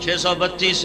632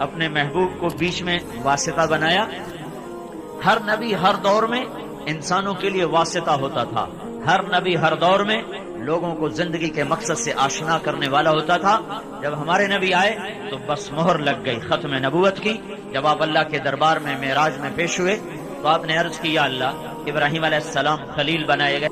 اپنے محبوب کو بیچ میں واسطہ بنایا. ہر نبی ہر دور میں انسانوں کے لیے واسطہ ہوتا تھا. ہر نبی ہر دور میں لوگوں کو زندگی کے مقصد سے آشنا کرنے والا ہوتا تھا. جب ہمارے نبی آئے تو بس مہر لگ گئی ختم نبوت کی. جب آپ اللہ کے دربار میں معراج میں پیش ہوئے تو آپ نے عرض کی یا اللہ ابراہیم علیہ السلام خلیل بنائے گئے,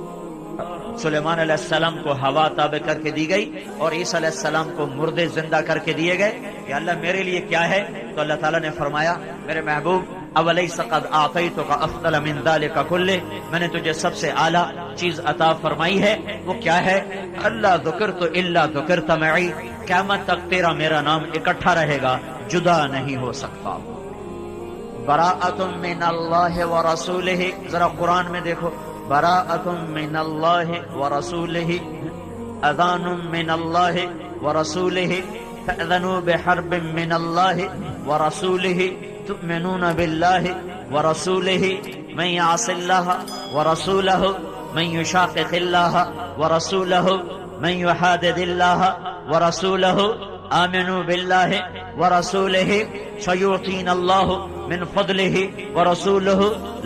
سلیمان علیہ السلام کو ہوا تابع کر کے دی گئی, اور عیسیٰ علیہ السلام کو مردے زندہ کر کے دیے گئے. یا اللہ میرے لیے کیا ہے؟ تو اللہ تعالیٰ نے فرمایا میرے محبوب اولیس قد اعطیتک افضل من ذلک کلہ, میں نے تجھے سب سے اعلیٰ چیز عطا فرمائی ہے. وہ کیا ہے؟ اللہ ذکرت الا ذکرت معی, قیامت تک تیرا میرا نام اکٹھا رہے گا, جدا نہیں ہو سکتا. براءۃ من اللہ ورسولہ, ذرا قرآن میں دیکھو, براءۃ من اللہ ورسولہ, اذان من اللہ ورسولہ, فأذنوا بحرب من اللہ ورسولہ, تؤمنون باللہ ورسولہ, من يعص اللہ ورسولہ, من يشاقق اللہ ورسولہ, من يحادد اللہ ورسولہ, آمنوا باللہ ورسولہ سیعطینا اللہ من فضلہ ورسولہ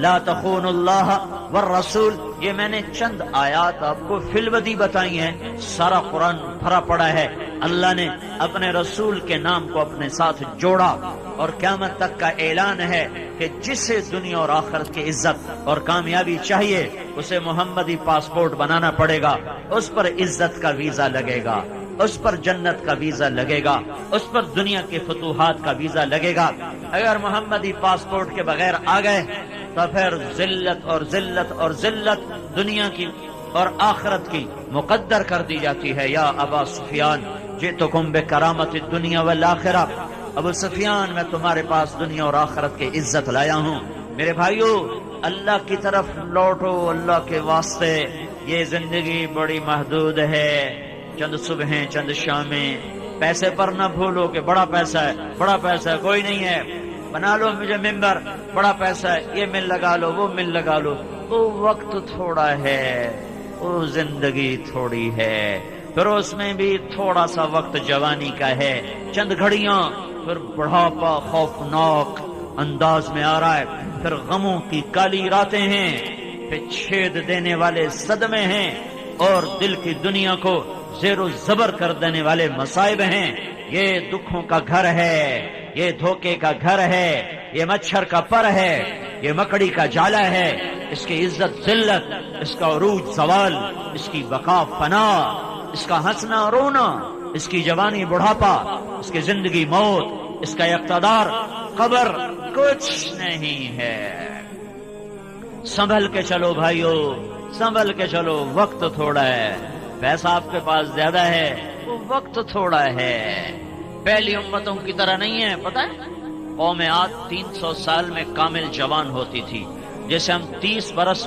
لا تخونوا اللہ والرسول. یہ میں نے چند آیات آپ کو فی الودی بتائی ہیں, سارا قرآن بھرا پڑا ہے. اللہ نے اپنے رسول کے نام کو اپنے ساتھ جوڑا, اور قیامت تک کا اعلان ہے کہ جسے دنیا اور آخرت کی عزت اور کامیابی چاہیے اسے محمدی پاسپورٹ بنانا پڑے گا. اس پر عزت کا ویزا لگے گا, اس پر جنت کا ویزا لگے گا, اس پر دنیا کے فتوحات کا ویزا لگے گا. اگر محمدی پاسپورٹ کے بغیر آ گئے تو پھر ذلت اور ذلت اور ذلت دنیا کی اور آخرت کی مقدر کر دی جاتی ہے. یا ابا سفیان جئتکم بکرامت الدنیا والآخرہ, ابو سفیان میں تمہارے پاس دنیا اور آخرت کی عزت لایا ہوں. میرے بھائیو اللہ کی طرف لوٹو, اللہ کے واسطے. یہ زندگی بڑی محدود ہے, چند صبحیں چند شامیں. پیسے پر نہ بھولو کہ بڑا پیسہ ہے, بڑا پیسہ ہے, کوئی نہیں ہے, بنا لو مجھے ممبر, بڑا پیسہ ہے, یہ مل لگا لو, وہ مل لگا لو. وہ وقت تھوڑا ہے, وہ زندگی تھوڑی ہے, پھر اس میں بھی تھوڑا سا وقت جوانی کا ہے, چند گھڑیاں, پھر بڑھاپا خوفناک انداز میں آ رہا ہے, پھر غموں کی کالی راتیں ہیں, پھر چھید دینے والے صدمے ہیں, اور دل کی دنیا کو زیر و زبر کر دینے والے مصائب ہیں. یہ دکھوں کا گھر ہے, یہ دھوکے کا گھر ہے, یہ مچھر کا پر ہے, یہ مکڑی کا جالا ہے. اس کی عزت ذلت, اس کا عروج زوال, اس کی بقا فنا, اس کا ہنسنا رونا, اس کی جوانی بڑھاپا, اس کی زندگی موت, اس کا اقتدار قبر, کچھ نہیں ہے. سنبھل کے چلو بھائیو, سنبھل کے چلو. وقت تھوڑا ہے, پیسہ آپ کے پاس زیادہ ہے, وہ وقت تھوڑا ہے. پہلی امتوں کی طرح نہیں ہے. پتہ ہے قوم عاد 300 سال میں کامل جوان ہوتی تھی, جیسے ہم 30 برس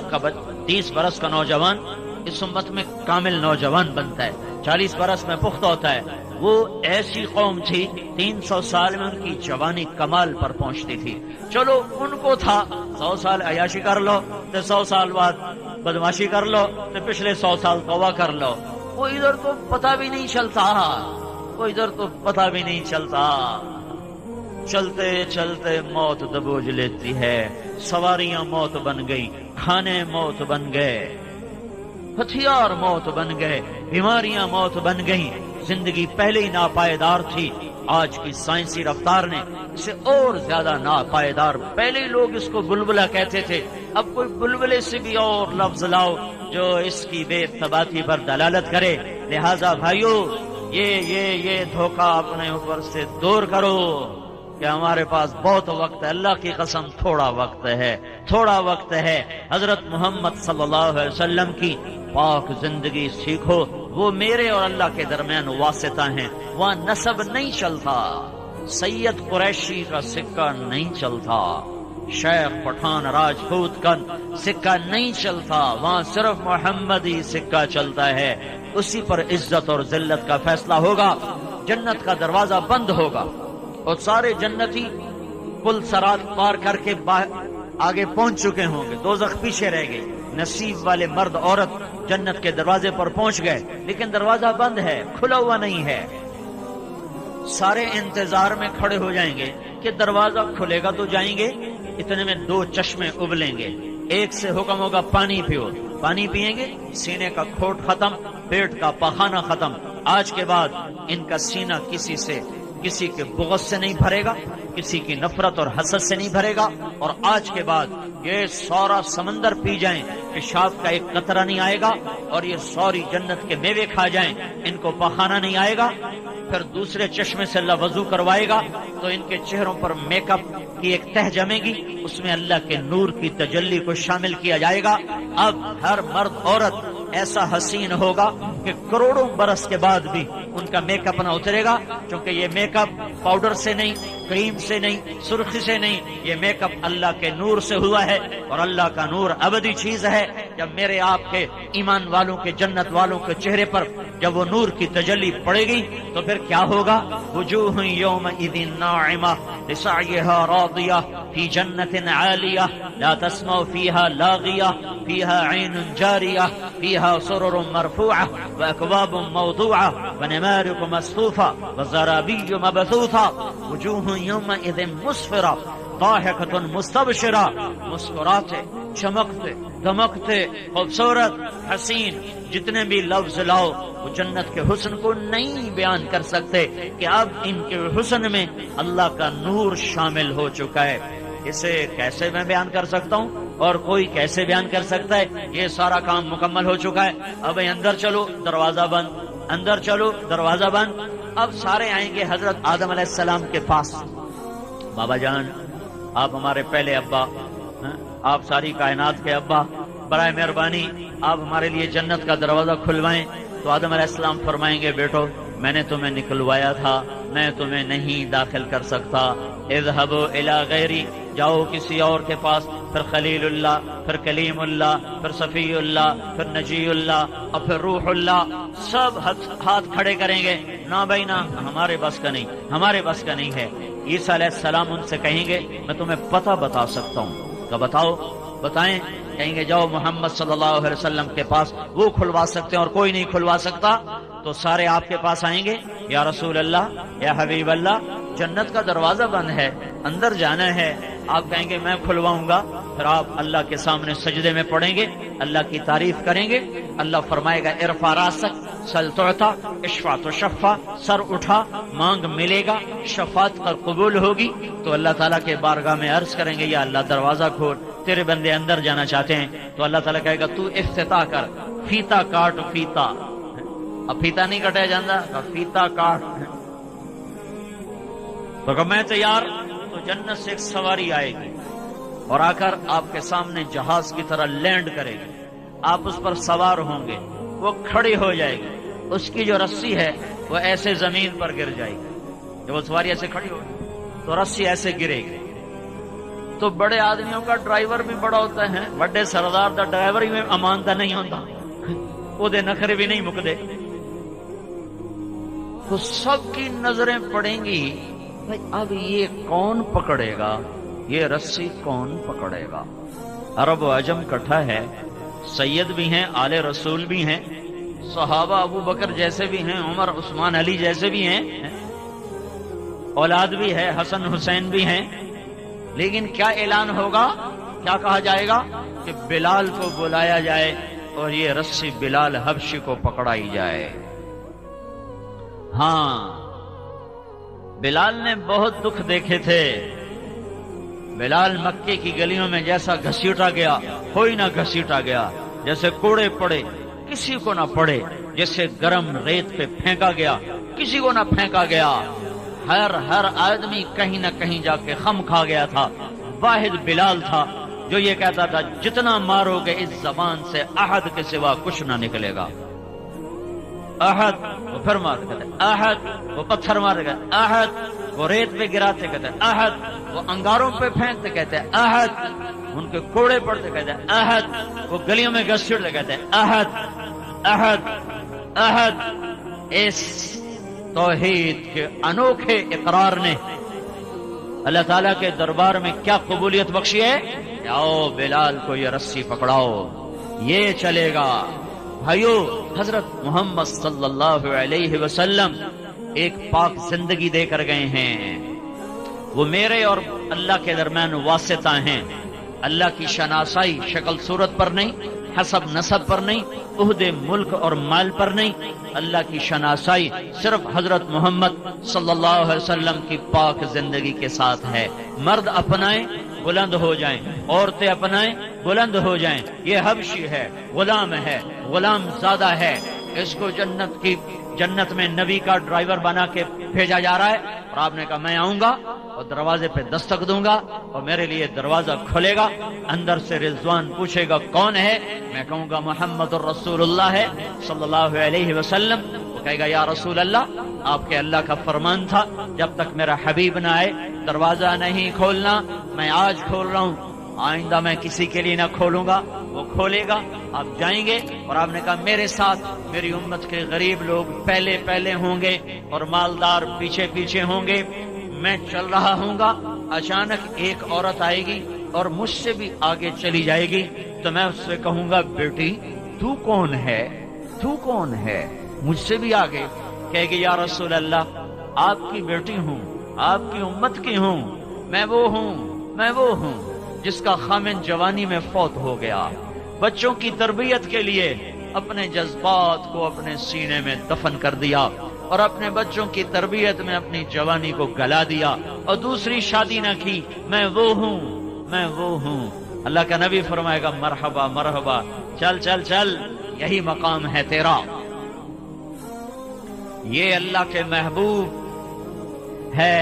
کا نوجوان اس امت میں کامل نوجوان بنتا ہے, 40 برس میں پختہ ہوتا ہے. وہ ایسی قوم تھی 300 سال میں ان کی جوانی کمال پر پہنچتی تھی. چلو ان کو تھا 100 سال عیاشی کر لو, تو 100 سال بعد بدماشی کر لو, تو پچھلے 100 سال توبہ کر لو. وہ ادھر تو پتہ بھی نہیں چلتا, وہ ادھر تو پتہ بھی نہیں چلتا. چلتے چلتے موت دبوچ لیتی ہے, سواریاں موت بن گئی, کھانے موت بن گئے, ہتھیار موت بن گئے, بیماریاں موت بن گئیں. زندگی پہلے ہی ناپائیدار تھی, آج کی سائنسی رفتار نے اسے اور زیادہ ناپائیدار. پہلے لوگ اس کو بلبلہ کہتے تھے, اب کوئی بلبلے سے بھی اور لفظ لاؤ جو اس کی بے ارتباطی پر دلالت کرے. لہذا بھائیو یہ دھوکہ اپنے اوپر سے دور کرو کہ ہمارے پاس بہت وقت ہے. اللہ کی قسم تھوڑا وقت ہے, تھوڑا وقت ہے. حضرت محمد صلی اللہ علیہ وسلم کی پاک زندگی سیکھو. وہ میرے اور اللہ کے درمیان واسطہ ہیں, وہاں نسب نہیں چلتا, سید قریشی کا سکہ نہیں چلتا, شیخ پٹھان راجپوت کا سکہ نہیں چلتا, وہاں صرف محمدی سکہ چلتا ہے. اسی پر عزت اور ذلت کا فیصلہ ہوگا. جنت کا دروازہ بند ہوگا اور سارے جنتی پل صراط پار کر کے آگے پہنچ چکے ہوں گے, دوزخ پیچھے رہ گئی. نصیب والے مرد عورت جنت کے دروازے پر پہنچ گئے, لیکن دروازہ بند ہے, کھلا ہوا نہیں ہے. سارے انتظار میں کھڑے ہو جائیں گے کہ دروازہ کھلے گا تو جائیں گے. اتنے میں 2 چشمے ابلیں گے. ایک سے حکم ہوگا پانی پیو، پانی پیئیں گے، سینے کا کھوٹ ختم، پیٹ کا پخانہ ختم. آج کے بعد ان کا سینہ کسی کے بغض سے نہیں بھرے گا، کسی کی نفرت اور حسد سے نہیں بھرے گا. اور آج کے بعد یہ سورا سمندر پی جائیں، پیشاب کا ایک قطرہ نہیں آئے گا. اور یہ سوری جنت کے میوے کھا جائیں، ان کو پخانہ نہیں آئے گا. پھر دوسرے چشمے سے اللہ وضو کروائے گا تو ان کے چہروں پر میک اپ کی ایک تہ جمے گی، اس میں اللہ کے نور کی تجلی کو شامل کیا جائے گا. اب ہر مرد عورت ایسا حسین ہوگا کہ کروڑوں برس کے بعد بھی ان کا میک اپ نہ اترے گا، کیونکہ یہ میک اپ پاؤڈر سے نہیں، کریم سے نہیں، سرخی سے نہیں، یہ میک اپ اللہ کے نور سے ہوا ہے. اور اللہ کا نور ابدی چیز ہے. جب میرے آپ کے ایمان والوں کے، جنت والوں کے چہرے پر جب وہ نور کی تجلی پڑے گی تو پھر کیا ہوگا؟ وجوہ یومئذ ناعمہ لسعیہا راضیہ فی جنت عالیہ لا تسمع فیہا لاغیہ فیہا عین جاریہ فیہا سرر مرفوعہ واکواب موضوعہ ونمارق مصفوفہ وزرابی مبثوثہ. وجوہ یومئذ مسفرہ ضاحکۃ مستبشرہ، مسکراتے، چمکتے، دمکتے، خوبصورت، حسین. جتنے بھی لفظ لاؤ وہ جنت کے حسن کو نہیں بیان کر سکتے کہ اب ان کے حسن میں اللہ کا نور شامل ہو چکا ہے. اسے کیسے میں بیان کر سکتا ہوں اور کوئی کیسے بیان کر سکتا ہے؟ یہ سارا کام مکمل ہو چکا ہے. اب اندر چلو، دروازہ بند، اندر چلو، دروازہ بند. اب سارے آئیں گے حضرت آدم علیہ السلام کے پاس. بابا جان، آپ ہمارے پہلے ابا، آپ ساری کائنات کے ابا، برائے مہربانی آپ ہمارے لیے جنت کا دروازہ کھلوائیں. تو آدم علیہ السلام فرمائیں گے بیٹو میں نے تمہیں نکلوایا تھا، میں تمہیں نہیں داخل کر سکتا. اذهبوا الی غیری، جاؤ کسی اور کے پاس. پھر خلیل اللہ، پھر کلیم اللہ، پھر صفی اللہ، پھر نجی اللہ اور پھر روح اللہ. سب ہاتھ کھڑے کریں گے، نہ بھائی نہ، ہمارے بس کا نہیں، ہمارے بس کا نہیں ہے. عیسیٰ علیہ السلام ان سے کہیں گے میں تمہیں پتہ بتا سکتا ہوں. تو بتاؤ، بتائیں. کہیں گے جاؤ محمد صلی اللہ علیہ وسلم کے پاس، وہ کھلوا سکتے ہیں اور کوئی نہیں کھلوا سکتا. تو سارے آپ کے پاس آئیں گے، یا رسول اللہ، یا حبیب اللہ، جنت کا دروازہ بند ہے، اندر جانا ہے. آپ کہیں گے میں کھلواؤں گا. پھر آپ اللہ کے سامنے سجدے میں پڑیں گے، اللہ کی تعریف کریں گے. اللہ فرمائے گا ارفع راسک سل تعطا اشفع تشفع، سر اٹھا مانگ ملے گا، شفاعت پر قبول ہوگی. تو اللہ تعالیٰ کے بارگاہ میں عرض کریں گے یا اللہ دروازہ کھول، تیرے بندے اندر جانا چاہتے ہیں. تو اللہ تعالیٰ کہے گا تو افتتاح کر، فیتا کاٹ، فیتا. اب فیتا نہیں کٹیا جاتا، فیتا کاٹ. تو کہ میں تیار. تو جنت سے ایک سواری آئے گی اور آ کر آپ کے سامنے جہاز کی طرح لینڈ کرے گی. آپ اس پر سوار ہوں گے، وہ کھڑی ہو جائے گی. اس کی جو رسی ہے وہ ایسے زمین پر گر جائے گی. جب وہ سواری ایسے کھڑی ہوگی تو رسی ایسے گرے گی. تو بڑے آدمیوں کا ڈرائیور بھی بڑا ہوتا ہے، بڑے سردار دا ڈرائیور ہی اماندہ نہیں ہوتا، وہ دے نخرے بھی نہیں مکدے. تو سب کی نظریں پڑیں گی اب یہ کون پکڑے گا، یہ رسی کون پکڑے گا. عرب و عجم کٹھا ہے، سید بھی ہیں، آل رسول بھی ہیں، صحابہ ابو بکر جیسے بھی ہیں، عمر عثمان علی جیسے بھی ہیں، اولاد بھی ہے، حسن حسین بھی ہیں. لیکن کیا اعلان ہوگا، کیا کہا جائے گا کہ بلال کو بلایا جائے اور یہ رسی بلال حبشی کو پکڑائی جائے. ہاں، بلال نے بہت دکھ دیکھے تھے. بلال مکے کی گلیوں میں جیسا گھسیٹا گیا کوئی نہ گھسیٹا گیا، جیسے کوڑے پڑے کسی کو نہ پڑے، جیسے گرم ریت پہ پھینکا گیا کسی کو نہ پھینکا گیا. ہر آدمی کہیں نہ کہیں جا کے خم کھا گیا تھا. واحد بلال تھا جو یہ کہتا تھا جتنا مارو گے اس زبان سے احد کے سوا کچھ نہ نکلے گا. احد، وہ پھر مارتے کہتے احد، وہ پتھر مارتے کہتے احد، وہ ریت پہ گراتے کہتے احد، وہ انگاروں پہ پھینکتے کہتے احد، ان کے کوڑے پڑتے کہتے احد، وہ گلیوں میں گھسیٹتے کہتے احد احد احد. اس توحید کے انوکھے اقرار نے اللہ تعالیٰ کے دربار میں کیا قبولیت بخشی ہے. آؤ بلال کو یہ رسی پکڑاؤ، یہ چلے گا. بھائیو، حضرت محمد صلی اللہ علیہ وسلم ایک پاک زندگی دے کر گئے ہیں. وہ میرے اور اللہ کے درمیان واسطہ ہیں. اللہ کی شناسائی شکل صورت پر نہیں، حسب نسب پر نہیں، عہدے ملک اور مال پر نہیں. اللہ کی شناسائی صرف حضرت محمد صلی اللہ علیہ وسلم کی پاک زندگی کے ساتھ ہے. مرد اپنائیں بلند ہو جائیں، عورتیں اپنائیں بلند ہو جائیں. یہ حبشی ہے، غلام ہے، غلام زادہ ہے. اس کو جنت میں نبی کا ڈرائیور بنا کے بھیجا جا رہا ہے. اور آپ نے کہا میں آؤں گا اور دروازے پہ دستک دوں گا اور میرے لیے دروازہ کھلے گا. اندر سے رضوان پوچھے گا کون ہے؟ میں کہوں گا محمد الرسول اللہ ہے صلی اللہ علیہ وسلم. وہ کہے گا یا رسول اللہ، آپ کے اللہ کا فرمان تھا جب تک میرا حبیب نہ آئے دروازہ نہیں کھولنا. میں آج کھول رہا ہوں، آئندہ میں کسی کے لیے نہ کھولوں گا. وہ کھولے گا، آپ جائیں گے اور آپ نے کہا میرے ساتھ میری امت کے غریب لوگ پہلے پہلے ہوں گے اور مالدار پیچھے پیچھے ہوں گے. میں چل رہا ہوں گا، اچانک ایک عورت آئے گی اور مجھ سے بھی آگے چلی جائے گی تو میں اس سے کہوں گا بیٹی تو کون ہے؟ تو کون ہے؟ مجھ سے بھی آگے. کہے گی یا رسول اللہ آپ کی بیٹی ہوں، آپ کی امت کی ہوں. میں وہ ہوں جس کا خامن جوانی میں فوت ہو گیا. بچوں کی تربیت کے لیے اپنے جذبات کو اپنے سینے میں دفن کر دیا اور اپنے بچوں کی تربیت میں اپنی جوانی کو گلا دیا اور دوسری شادی نہ کی. میں وہ ہوں. اللہ کا نبی فرمائے گا مرحبا مرحبا، چل چل چل، یہی مقام ہے تیرا. یہ اللہ کے محبوب ہے،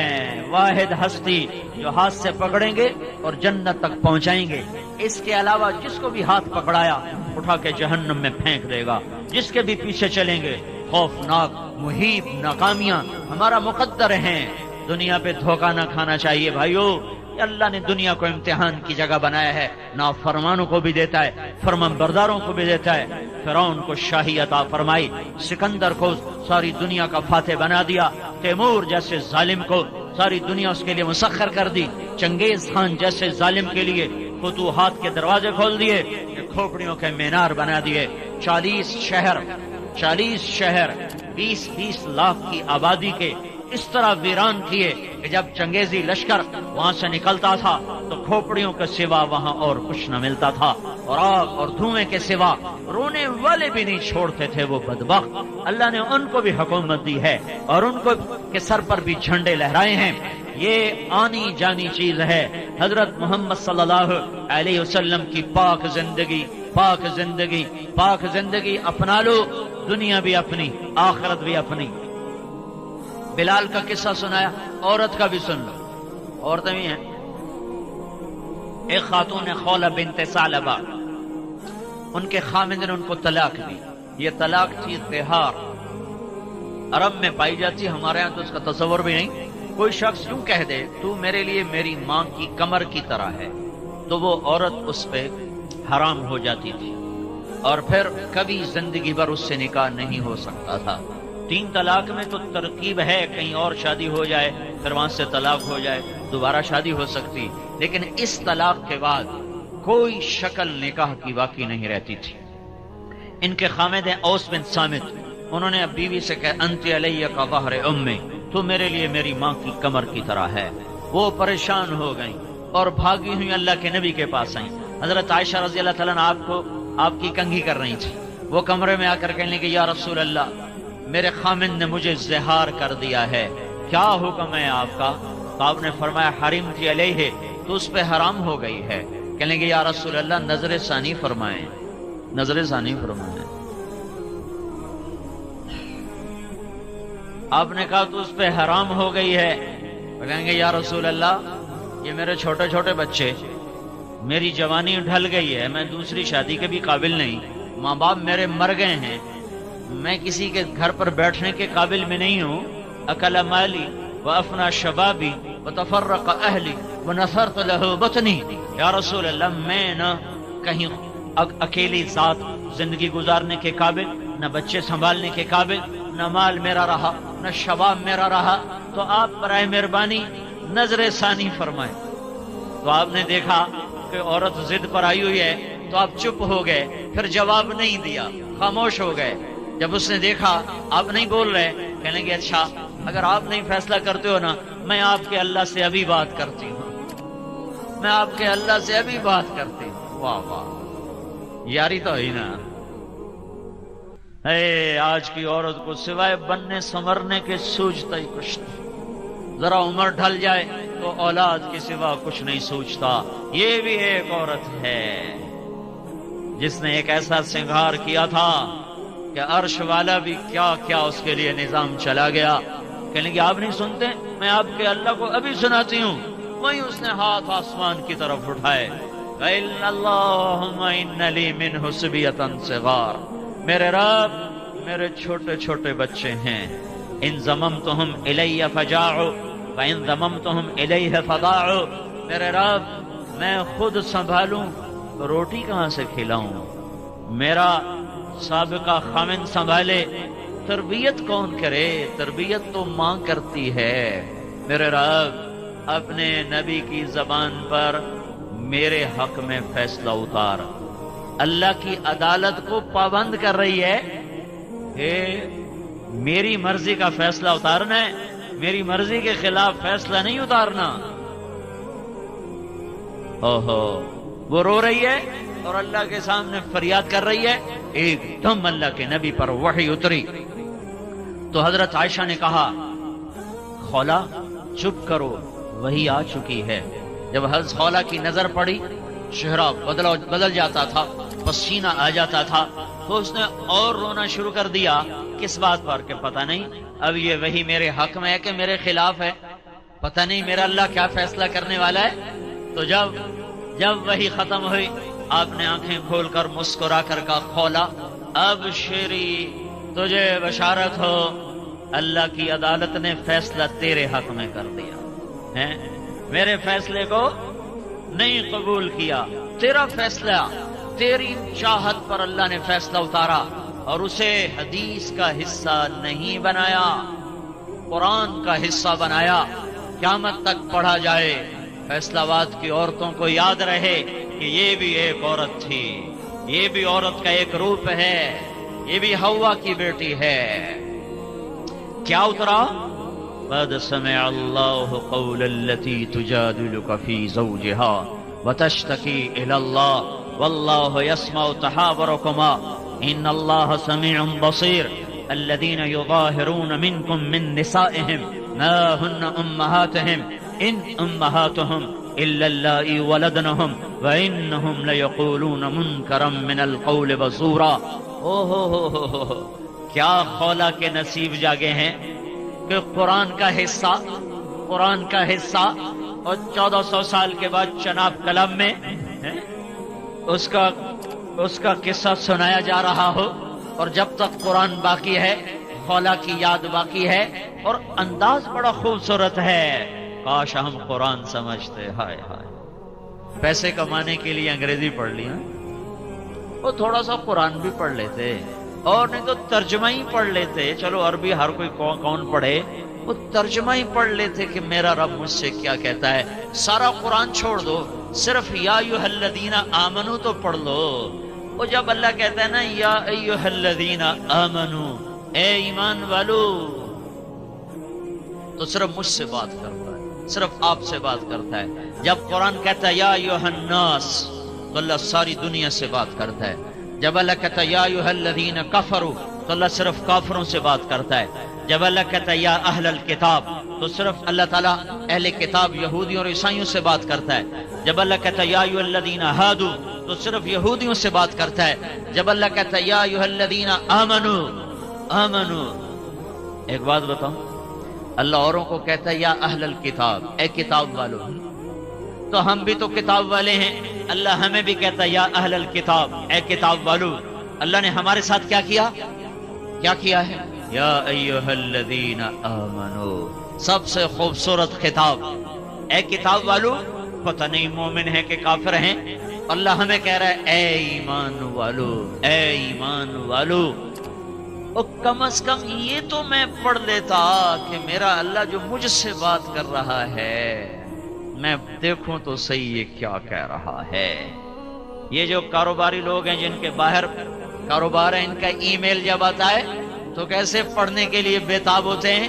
واحد ہستی جو ہاتھ سے پکڑیں گے اور جنت تک پہنچائیں گے. اس کے علاوہ جس کو بھی ہاتھ پکڑایا اٹھا کے جہنم میں پھینک دے گا. جس کے بھی پیچھے چلیں گے خوفناک محیط ناکامیاں ہمارا مقدر ہیں. دنیا پہ دھوکہ نہ کھانا چاہیے بھائیو. اللہ نے دنیا کو امتحان کی جگہ بنایا ہے. نافرمانوں کو بھی دیتا ہے، فرمان برداروں کو بھی دیتا ہے. فرعون کو شاہی عطا فرمائی، سکندر کو ساری دنیا کا فاتح بنا دیا، تیمور جیسے ظالم کو ساری دنیا اس کے لیے مسخر کر دی، چنگیز خان جیسے ظالم کے لیے فتوحات کے دروازے کھول دیے، کھوپڑیوں کے مینار بنا دیے. 40 شہر 20 لاکھ کی آبادی کے اس طرح ویران کیے کہ جب چنگیزی لشکر وہاں سے نکلتا تھا تو کھوپڑیوں کے سوا وہاں اور کچھ نہ ملتا تھا، اور آگ اور دھوئیں کے سوا رونے والے بھی نہیں چھوڑتے تھے وہ بدبخت. اللہ نے ان کو بھی حکومت دی ہے اور ان کو کے سر پر بھی جھنڈے لہرائے ہیں. یہ آنی جانی چیز ہے. حضرت محمد صلی اللہ علیہ وسلم کی پاک زندگی اپنا لو. دنیا بھی اپنی، آخرت بھی اپنی. بلال کا قصہ سنایا، عورت کا بھی سن لو. عورتیں بھی ہیں. ایک خاتون ہے خولہ بنت ثعلبہ، ان کے خامند نے ان کو طلاق دی. یہ طلاق تھی تہار، عرب میں پائی جاتی، ہمارے یہاں تو اس کا تصور بھی نہیں. کوئی شخص یوں کہہ دے تو میرے لیے میری ماں کی کمر کی طرح ہے تو وہ عورت اس پہ حرام ہو جاتی تھی اور پھر کبھی زندگی بھر اس سے نکاح نہیں ہو سکتا تھا. 3 طلاق میں تو ترکیب ہے، کہیں اور شادی ہو جائے پھر وہاں سے طلاق ہو جائے، دوبارہ شادی ہو سکتی. لیکن اس طلاق کے بعد کوئی شکل نکاح کی باقی نہیں رہتی تھی. ان کے خامد ہیں اوس بن صامت. انہوں نے اب بیوی سے کہا انت علیہ کا ظہر امی، تو میرے لیے میری ماں کی کمر کی طرح ہے. وہ پریشان ہو گئیں اور بھاگی ہوئی اللہ کے نبی کے پاس آئیں. حضرت عائشہ رضی اللہ تعالیٰ عنہ آپ کی کنگھی کر رہی تھی. وہ کمرے میں آ کر کہنے لگی یا رسول اللہ، میرے خامن نے مجھے زہار کر دیا ہے، کیا حکم ہے آپ کا؟ تو آپ نے فرمایا حرمت علیہ، تو اس پہ حرام ہو گئی ہے. کہنے لگے یا رسول اللہ نظر ثانی فرمائیں. آپ نے کہا تو اس پہ حرام ہو گئی ہے. کہیں گے یا رسول اللہ یہ میرے چھوٹے چھوٹے بچے، میری جوانی ڈھل گئی ہے، میں دوسری شادی کے بھی قابل نہیں، ماں باپ میرے مر گئے ہیں، میں کسی کے گھر پر بیٹھنے کے قابل میں نہیں ہوں. اکل مالی وافنا شبابی وتفرق اہلی ونثرت له بطنی. یا رسول اللہ میں نہ کہیں اکیلی ذات زندگی گزارنے کے قابل، نہ بچے سنبھالنے کے قابل، نہ مال میرا رہا، نہ شباب میرا رہا، تو آپ برائے مہربانی نظر ثانی فرمائیں. تو آپ نے دیکھا کہ عورت ضد پر آئی ہوئی ہے تو آپ چپ ہو گئے، پھر جواب نہیں دیا، خاموش ہو گئے. جب اس نے دیکھا آپ نہیں بول رہے، کہنے گے اچھا اگر آپ نہیں فیصلہ کرتے ہو نا، میں آپ کے اللہ سے ابھی بات کرتی ہوں، میں آپ کے اللہ سے ابھی بات کرتی ہوں۔ واہ واہ، یاری تو ہی نا۔ اے آج کی عورت کو سوائے بننے سنورنے کے سوچتا ہی کچھ نہیں، ذرا عمر ڈھل جائے تو اولاد کے سوا کچھ نہیں سوچتا۔ یہ بھی ایک عورت ہے جس نے ایک ایسا سنگھار کیا تھا کہ عرش والا بھی کیا کیا اس کے لیے نظام چلا گیا۔ کہنے کہ آپ نہیں سنتے، میں آپ کے اللہ کو ابھی سناتی ہوں۔ وہیں اس نے ہاتھ آسمان کی طرف اٹھائے، اللہم ان لی منہ صبیۃ صغار، میرے رب میرے چھوٹے چھوٹے بچے ہیں، ان ضممتہم الی فجاعوا وان ضممتہم الیہ فضاعوا، میرے رب میں خود سنبھالوں تو روٹی کہاں سے کھلاؤں، میرا سابقہ خامن سنبھالے، تربیت کون کرے، تربیت تو ماں کرتی ہے۔ میرے رب اپنے نبی کی زبان پر میرے حق میں فیصلہ اتار۔ اللہ کی عدالت کو پابند کر رہی ہے کہ میری مرضی کا فیصلہ اتارنا ہے، میری مرضی کے خلاف فیصلہ نہیں اتارنا۔ اوہو، وہ رو رہی ہے اور اللہ کے سامنے فریاد کر رہی ہے۔ ایک دم اللہ کے نبی پر وحی اتری تو حضرت عائشہ نے کہا، خولا چپ کرو، وہی آ چکی ہے۔ جب حضرت خولا کی نظر پڑی، چہرہ بدل جاتا تھا، پسینہ آ جاتا تھا، تو اس نے اور رونا شروع کر دیا۔ کس بات پر؟ کہ پتہ نہیں اب یہ وہی میرے حق میں ہے کہ میرے خلاف ہے، پتہ نہیں میرا اللہ کیا فیصلہ کرنے والا ہے۔ تو جب وہی ختم ہوئی، آپ نے آنکھیں کھول کر مسکرا کر کہا، خولا اب شیری تجھے بشارت ہو، اللہ کی عدالت نے فیصلہ تیرے حق میں کر دیا ہے، میرے فیصلے کو نہیں قبول کیا، تیرا فیصلہ، تیری چاہت پر اللہ نے فیصلہ اتارا اور اسے حدیث کا حصہ نہیں بنایا، قرآن کا حصہ بنایا، قیامت تک پڑھا جائے، فیصلہ باد کی عورتوں کو یاد رہے کہ یہ بھی ایک عورت تھی، یہ بھی عورت کا ایک روپ ہے، یہ بھی حوا کی بیٹی ہے۔ کیا اترا؟ قد سمع اللہ قول التي تجادلك في زوجها وتشتكي الى الله والله يسمع تحاوركما ان الله سميع بصير الذين يظاهرون منكم من نسائهم ما هن امهاتهم ان امهاتهم الا اللائي ولدنهم وانهم ليقولون منكرا من القول وزورا۔ کیا خولا کے نصیب جاگے ہیں کہ قرآن کا حصہ اور 1400 سال کے بعد چناب قلم میں اس کا قصہ سنایا جا رہا ہو، اور جب تک قرآن باقی ہے خولا کی یاد باقی ہے، اور انداز بڑا خوبصورت ہے۔ کاش ہم قرآن سمجھتے، ہائے ہائے، پیسے کمانے کے لیے انگریزی پڑھ لیا، اور تھوڑا سا قرآن بھی پڑھ لیتے، اور نہیں تو ترجمہ ہی پڑھ لیتے۔ چلو عربی ہر کوئی کون پڑھے، وہ ترجمہ ہی پڑھ لیتے کہ میرا رب مجھ سے کیا کہتا ہے۔ سارا قرآن چھوڑ دو، صرف یا ایھا الذین آمنو تو پڑھ لو۔ وہ جب اللہ کہتا ہے نا یا ایھا الذین آمنو، اے ایمان والو، تو صرف مجھ سے بات کرتا ہے، صرف آپ سے بات کرتا ہے۔ جب قرآن کہتا ہے یا ایھا الناس، تو اللہ ساری دنیا سے بات کرتا ہے۔ جب اللہ کہتا ہے یا ایھا الذین کفروا، تو اللہ صرف کافروں سے بات کرتا ہے۔ جب اللہ کہتا ہے یا اہل الکتاب، تو صرف اللہ تعالیٰ اہل کتاب یہودیوں اور عیسائیوں سے بات کرتا ہے۔ جب اللہ کہتا ہے یا ایھا الذین ہادوا، تو صرف یہودیوں سے بات کرتا ہے۔ جب اللہ کہتا ہے یا ایھا الذین آمنوا، ایک بات بتاؤں، اللہ اوروں کو کہتا ہے یا اہل الکتاب، اے کتاب والو، تو ہم بھی تو کتاب والے ہیں، اللہ ہمیں بھی کہتا ہے یا اہل الکتاب، اے کتاب والو۔ اللہ نے ہمارے ساتھ کیا کیا ہے؟ یا ایھا الذین آمنو، سب سے خوبصورت خطاب، اے کتاب والو۔ پتہ نہیں مومن ہے کہ کافر ہیں، اللہ ہمیں کہہ رہا ہے اے ایمان والو، اے ایمان والو۔ اور کم از کم یہ تو میں پڑھ لیتا کہ میرا اللہ جو مجھ سے بات کر رہا ہے، میں دیکھوں تو صحیح یہ کیا کہہ رہا ہے۔ یہ جو کاروباری لوگ ہیں جن کے باہر کاروبار ہے، ان کا ای میل جب آتا ہے تو کیسے پڑھنے کے لیے بے تاب ہوتے ہیں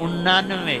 99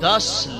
10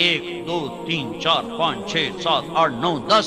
1 2 3 4 5 6 7 8 9 10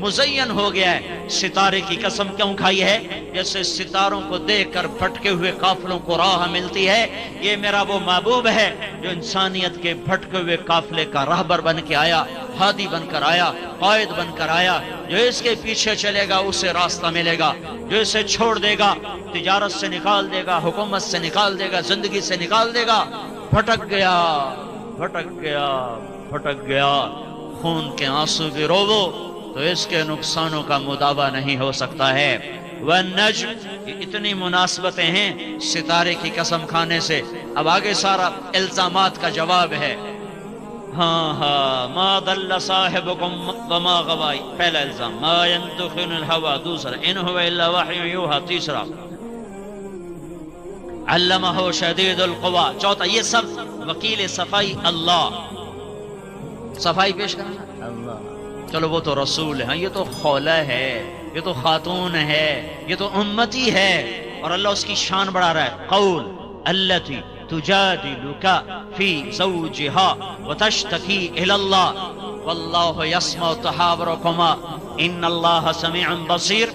مزین ہو گیا ہے۔ ستارے کی قسم کیوں کھائی ہے؟ جیسے ستاروں کو دیکھ کر بھٹکے ہوئے قافلوں کو راہ ملتی ہے، یہ میرا وہ محبوب ہے جو انسانیت کے بھٹکے ہوئے قافلے کا راہبر بن کے آیا، ہادی بن کر آیا، قائد بن کر آیا۔ جو اس کے پیچھے چلے گا اسے راستہ ملے گا، جو اسے چھوڑ دے گا، تجارت سے نکال دے گا، حکومت سے نکال دے گا، زندگی سے نکال دے گا، بھٹک گیا، بھٹک گیا، بھٹک گیا۔ خون کے آنسو بھی روو تو اس کے نقصانوں کا مداوع نہیں ہو سکتا ہے۔ والنجم، یہ اتنی مناسبتیں ہیں ستارے کی قسم کھانے سے۔ اب آگے سارا الزامات کا جواب ہے۔ ہاں ما ضل صاحبکم وما غوی، پہلا الزام، ما ينطق عن الهوى، دوسرا ان هو الا وحی یوحی، تیسرا علمہ شدید القوی، چوتھا یہ سب وکیل صفائی اللہ، صفائی پیش کرنا اللہ۔ چلو وہ تو رسول ہے، یہ تو خولہ ہے، یہ تو خاتون ہے، یہ تو امتی ہے، اور اللہ اس کی شان بڑھا رہا ہے۔ قول التی تجادلک فی زوجها وتشتکی الی اللہ واللہ یسمع تحاورکما ان اللہ سمیع بصیر۔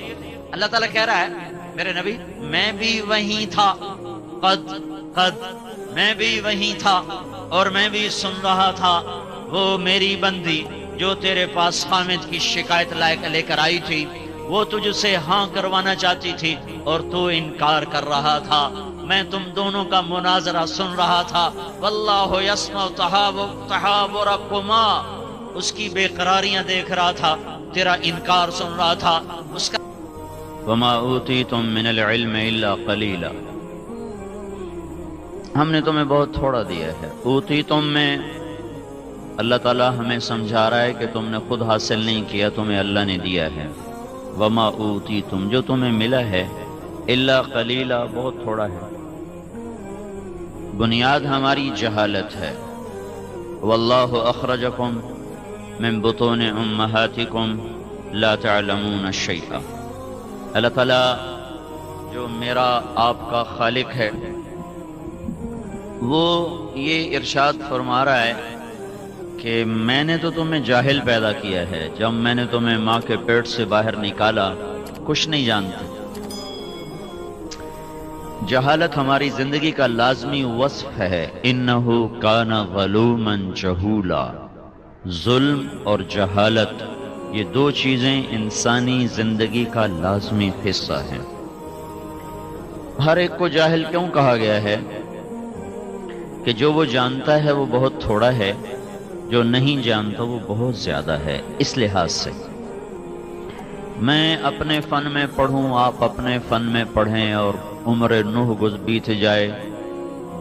اللہ تعالیٰ کہہ رہا ہے میرے نبی میں بھی وہیں تھا، قد میں بھی وہیں تھا اور میں بھی سن رہا تھا وہ میری بندی جو تیرے پاس حامد کی شکایت لے کر آئی تھی، وہ تجھ سے ہاں کروانا چاہتی تھی اور تو انکار کر رہا تھا، میں تم دونوں کا مناظرہ سن رہا تھا۔ واللہ یسمع تحاورکما، اس کی بے قراریاں دیکھ رہا تھا، تیرا انکار سن رہا تھا، اس کا وما اوتیتم من العلم الا قلیلا، ہم نے تمہیں بہت تھوڑا دیا ہے۔ اوتیتم میں اللہ تعالیٰ ہمیں سمجھا رہا ہے کہ تم نے خود حاصل نہیں کیا، تمہیں اللہ نے دیا ہے۔ وما اوتیتم، جو تمہیں ملا ہے، الا قلیلا، بہت تھوڑا ہے۔ بنیاد ہماری جہالت ہے۔ واللہ اخرجکم من بطون امہاتکم لا تعلمون شیئا، اللہ تعالیٰ جو میرا آپ کا خالق ہے وہ یہ ارشاد فرما رہا ہے کہ میں نے تو تمہیں جاہل پیدا کیا ہے، جب میں نے تمہیں ماں کے پیٹ سے باہر نکالا کچھ نہیں جانتے۔ جہالت ہماری زندگی کا لازمی وصف ہے۔ انہ کان ظلوما جہولا، ظلم اور جہالت یہ دو چیزیں انسانی زندگی کا لازمی حصہ ہیں۔ ہر ایک کو جاہل کیوں کہا گیا ہے؟ کہ جو وہ جانتا ہے وہ بہت تھوڑا ہے، جو نہیں جانتا وہ بہت زیادہ ہے۔ اس لحاظ سے میں اپنے فن میں پڑھوں، آپ اپنے فن میں پڑھیں، اور عمر نوح بیت جائے،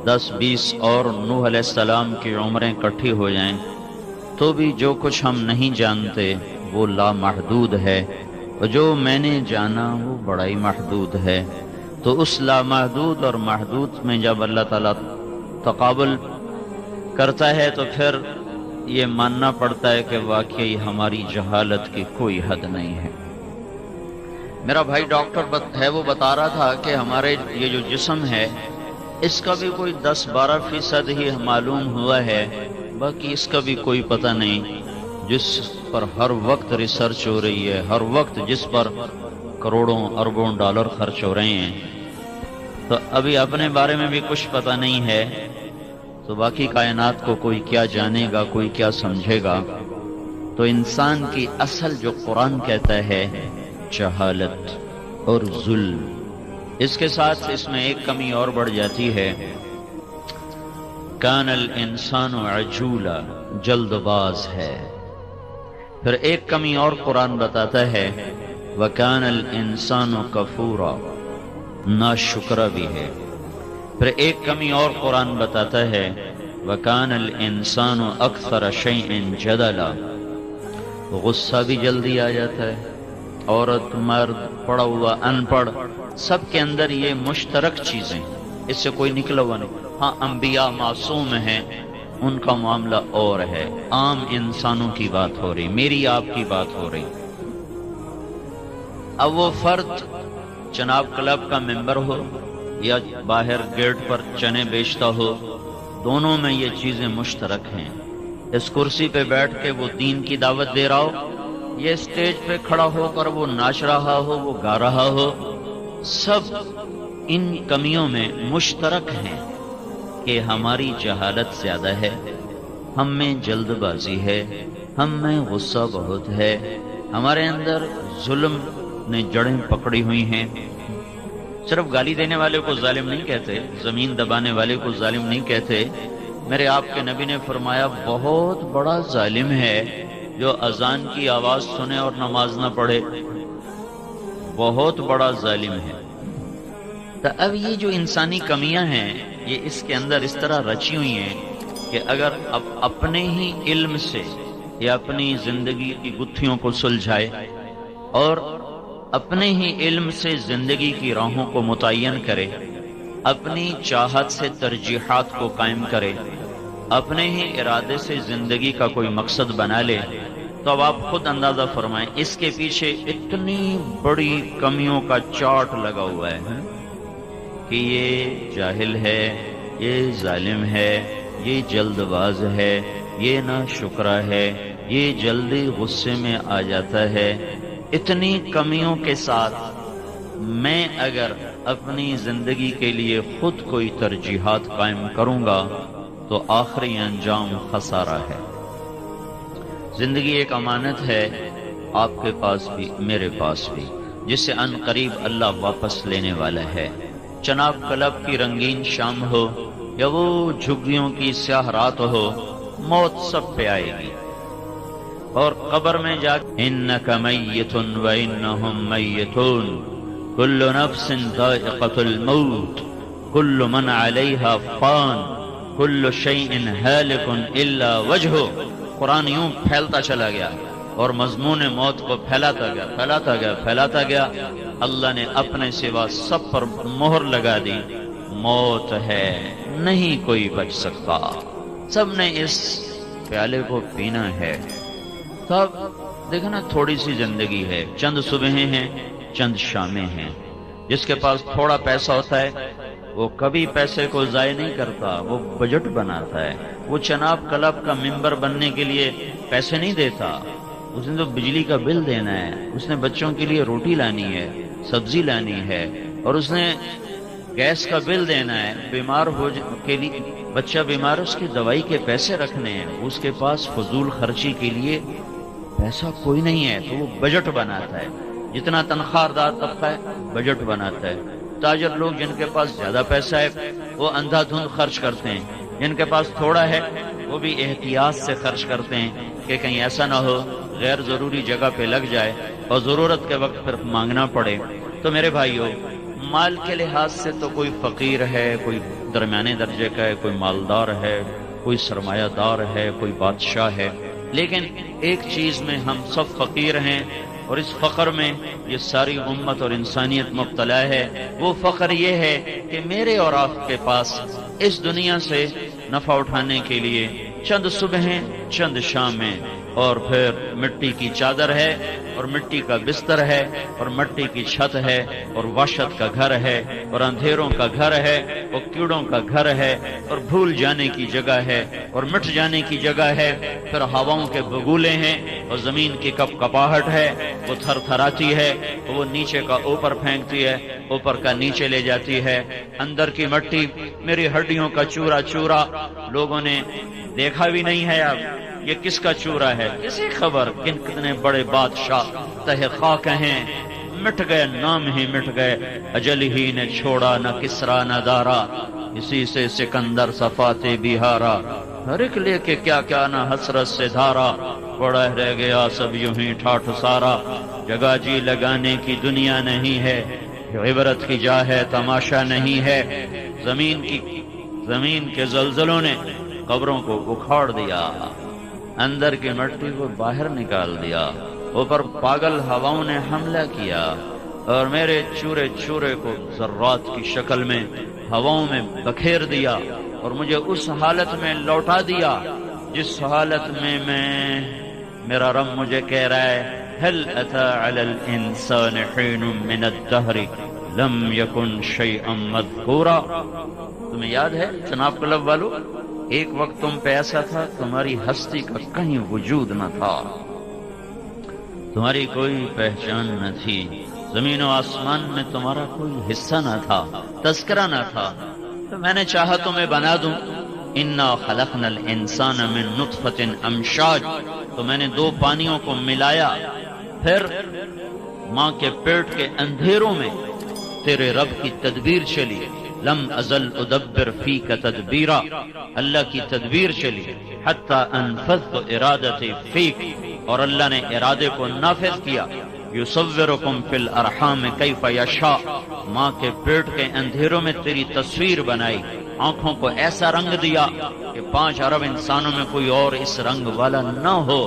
10-20 اور نوح علیہ السلام کی عمریں اکٹھی ہو جائیں، تو بھی جو کچھ ہم نہیں جانتے وہ لامحدود ہے، اور جو میں نے جانا وہ بڑا ہی محدود ہے۔ تو اس لامحدود اور محدود میں جب اللہ تعالیٰ تقابل کرتا ہے تو پھر یہ ماننا پڑتا ہے کہ واقعی ہماری جہالت کی کوئی حد نہیں ہے۔ میرا بھائی ڈاکٹر ہے، وہ بتا رہا تھا کہ ہمارے یہ جو جسم ہے اس کا بھی کوئی 10-12% ہی معلوم ہوا ہے، باقی اس کا بھی کوئی پتہ نہیں، جس پر ہر وقت ریسرچ ہو رہی ہے، ہر وقت جس پر کروڑوں اربوں ڈالر خرچ ہو رہے ہیں۔ تو ابھی اپنے بارے میں بھی کچھ پتہ نہیں ہے، تو باقی کائنات کو کوئی کیا جانے گا، کوئی کیا سمجھے گا۔ تو انسان کی اصل جو قرآن کہتا ہے جہالت اور ظلم، اس کے ساتھ اس میں ایک کمی اور بڑھ جاتی ہے، کان الانسان عجولا، جلد باز ہے۔ پھر ایک کمی اور قرآن بتاتا ہے وکان الانسان کفورا، ناشکرا بھی ہے۔ پھر ایک کمی اور قرآن بتاتا ہے وکان الانسان اکثر شیء جدلا، غصہ بھی جلدی آ جاتا ہے۔ عورت مرد پڑھا ہوا ان پڑھ سب کے اندر یہ مشترک چیزیں، اس سے کوئی نکلا ہوا نہیں۔ ہاں انبیاء معصوم ہیں، ان کا معاملہ اور ہے، عام انسانوں کی بات ہو رہی، میری آپ کی بات ہو رہی۔ اب وہ فرد چناب کلب کا ممبر ہو یا باہر گیٹ پر چنے بیچتا ہو، دونوں میں یہ چیزیں مشترک ہیں۔ اس کرسی پہ بیٹھ کے وہ دین کی دعوت دے رہا ہو یہ اسٹیج پہ کھڑا ہو کر وہ ناچ رہا ہو، وہ گا رہا ہو، سب ان کمیوں میں مشترک ہیں کہ ہماری جہالت زیادہ ہے، ہم میں جلد بازی ہے، ہم میں غصہ بہت ہے، ہمارے اندر ظلم نے جڑیں پکڑی ہوئی ہیں۔ صرف گالی دینے والے کو ظالم نہیں کہتے، زمین دبانے والے کو ظالم نہیں کہتے۔ میرے آپ کے نبی نے فرمایا بہت بڑا ظالم ہے جو اذان کی آواز سنے اور نماز نہ پڑھے، بہت بڑا ظالم ہے۔ تو اب یہ جو انسانی کمیاں ہیں یہ اس کے اندر اس طرح رچی ہوئی ہیں کہ اگر اب اپنے ہی علم سے یا اپنی زندگی کی گتھیوں کو سلجھائے اور اپنے ہی علم سے زندگی کی راہوں کو متعین کرے، اپنی چاہت سے ترجیحات کو قائم کرے، اپنے ہی ارادے سے زندگی کا کوئی مقصد بنا لے، تو اب آپ خود اندازہ فرمائیں اس کے پیچھے اتنی بڑی کمیوں کا چارٹ لگا ہوا ہے کہ یہ جاہل ہے، یہ ظالم ہے، یہ جلد باز ہے، یہ ناشکرا ہے، یہ جلدی غصے میں آ جاتا ہے۔ اتنی کمیوں کے ساتھ میں اگر اپنی زندگی کے لیے خود کوئی ترجیحات قائم کروں گا تو آخری انجام خسارہ ہے۔ زندگی ایک امانت ہے، آپ کے پاس بھی میرے پاس بھی، جسے ان قریب اللہ واپس لینے والا ہے۔ چناب کلب کی رنگین شام ہو یا وہ جھگیوں کی سیاہ رات ہو، موت سب پہ آئے گی، اور قبر میں جا انک میت و انہم میتون کل نفس ذائقۃ الموت کل من علیہا فان کل شیء ہالک الا وجہہ۔ قرآن یوں پھیلتا چلا گیا اور مضمون موت کو پھیلاتا گیا۔ اللہ نے اپنے سوا سب پر مہر لگا دی، موت ہے، نہیں کوئی بچ سکتا، سب نے اس پیالے کو پینا ہے۔ تب دیکھو نا، تھوڑی سی زندگی ہے، چند صبحیں ہیں، چند شامیں ہیں۔ جس کے پاس تھوڑا پیسہ ہوتا ہے وہ کبھی پیسے کو ضائع نہیں کرتا، وہ بجٹ بناتا ہے۔ وہ چناب کلب کا ممبر بننے کے لیے پیسے نہیں دیتا، اس نے تو بجلی کا بل دینا ہے، اس نے بچوں کے لیے روٹی لانی ہے، سبزی لانی ہے، اور اس نے گیس کا بل دینا ہے، بیمار ہو کے لیے بچہ بیمار اس کی دوائی کے پیسے رکھنے ہیں، اس کے پاس فضول خرچی کے لیے پیسہ کوئی نہیں ہے، تو وہ بجٹ بناتا ہے۔ جتنا تنخواہ دار طبقہ ہے بجٹ بناتا ہے۔ تاجر لوگ جن کے پاس زیادہ پیسہ ہے وہ اندھا دھند خرچ کرتے ہیں، جن کے پاس تھوڑا ہے وہ بھی احتیاط سے خرچ کرتے ہیں کہ کہیں ایسا نہ ہو غیر ضروری جگہ پہ لگ جائے اور ضرورت کے وقت پھر مانگنا پڑے۔ تو میرے بھائیو، مال کے لحاظ سے تو کوئی فقیر ہے، کوئی درمیانے درجے کا ہے، کوئی مالدار ہے، کوئی سرمایہ دار ہے، کوئی بادشاہ ہے، لیکن ایک چیز میں ہم سب فقیر ہیں، اور اس فقر میں یہ ساری امت اور انسانیت مبتلا ہے۔ وہ فقر یہ ہے کہ میرے اور آپ کے پاس اس دنیا سے نفع اٹھانے کے لیے چند صبحیں، چند شامیں، اور پھر مٹی کی چادر ہے، اور مٹی کا بستر ہے، اور مٹی کی چھت ہے، اور وحشت کا گھر ہے، اور اندھیروں کا گھر ہے، اور کیڑوں کا گھر ہے، اور بھول جانے کی جگہ ہے، اور مٹ جانے کی جگہ ہے، پھر ہواؤں کے بگولے ہیں، اور زمین کی کپ کپاہٹ ہے، وہ تھر تھراتی ہے، وہ نیچے کا اوپر پھینکتی ہے، اوپر کا نیچے لے جاتی ہے، اندر کی مٹی میری ہڈیوں کا چورا چورا، لوگوں نے دیکھا بھی نہیں ہے اب یہ کس کا چورا ہے، کسی خبر، کتنے بڑے بادشاہ تہ خاک ہیں، مٹ گئے، نام ہی مٹ گئے، اجل ہی نے چھوڑا نہ کسرا نہ دارا، اسی سے سکندر صفات بہارا، ہر ایک لے کے کیا کیا نہ حسرت سے دھارا، پڑا رہ گیا سب یوں ہی ٹھاٹھ سارا، جگہ جی لگانے کی دنیا نہیں ہے، عبرت کی جا ہے تماشا نہیں ہے، زمین کے زلزلوں نے قبروں کو اکھاڑ دیا، اندر کی مٹی کو باہر نکال دیا، اوپر پاگل ہواؤں نے حملہ کیا اور میرے چورے چورے کو ذرات کی شکل میں ہواؤں میں بکھیر دیا، اور مجھے اس حالت میں لوٹا دیا جس حالت میں میرا رب مجھے کہہ رہا ہے هل اتى على الانسان حين من الدهر لم يكن شيئا مذكورا۔ تمہیں یاد ہے چناب کلب والو، ایک وقت تم پہ ایسا تھا تمہاری ہستی کا کہیں وجود نہ تھا، تمہاری کوئی پہچان نہ تھی، زمین و آسمان میں تمہارا کوئی حصہ نہ تھا، تذکرہ نہ تھا، تو میں نے چاہا تمہیں بنا دوں۔ انا خلقنا الانسان من نطفۃ امشاج، تو میں نے دو پانیوں کو ملایا، پھر ماں کے پیٹ کے اندھیروں میں تیرے رب کی تدبیر چلی، لم ازل ادبر فیک تدبیرا، اللہ کی تدبیر چلی، حتی انفذت ارادتی فیک، اور اللہ نے ارادے کو نافذ کیا، یصورکم فی الارحام کیف یشاء، ماں کے پیٹ کے اندھیروں میں تیری تصویر بنائی، آنکھوں کو ایسا رنگ دیا کہ 5 ارب انسانوں میں کوئی اور اس رنگ والا نہ ہو،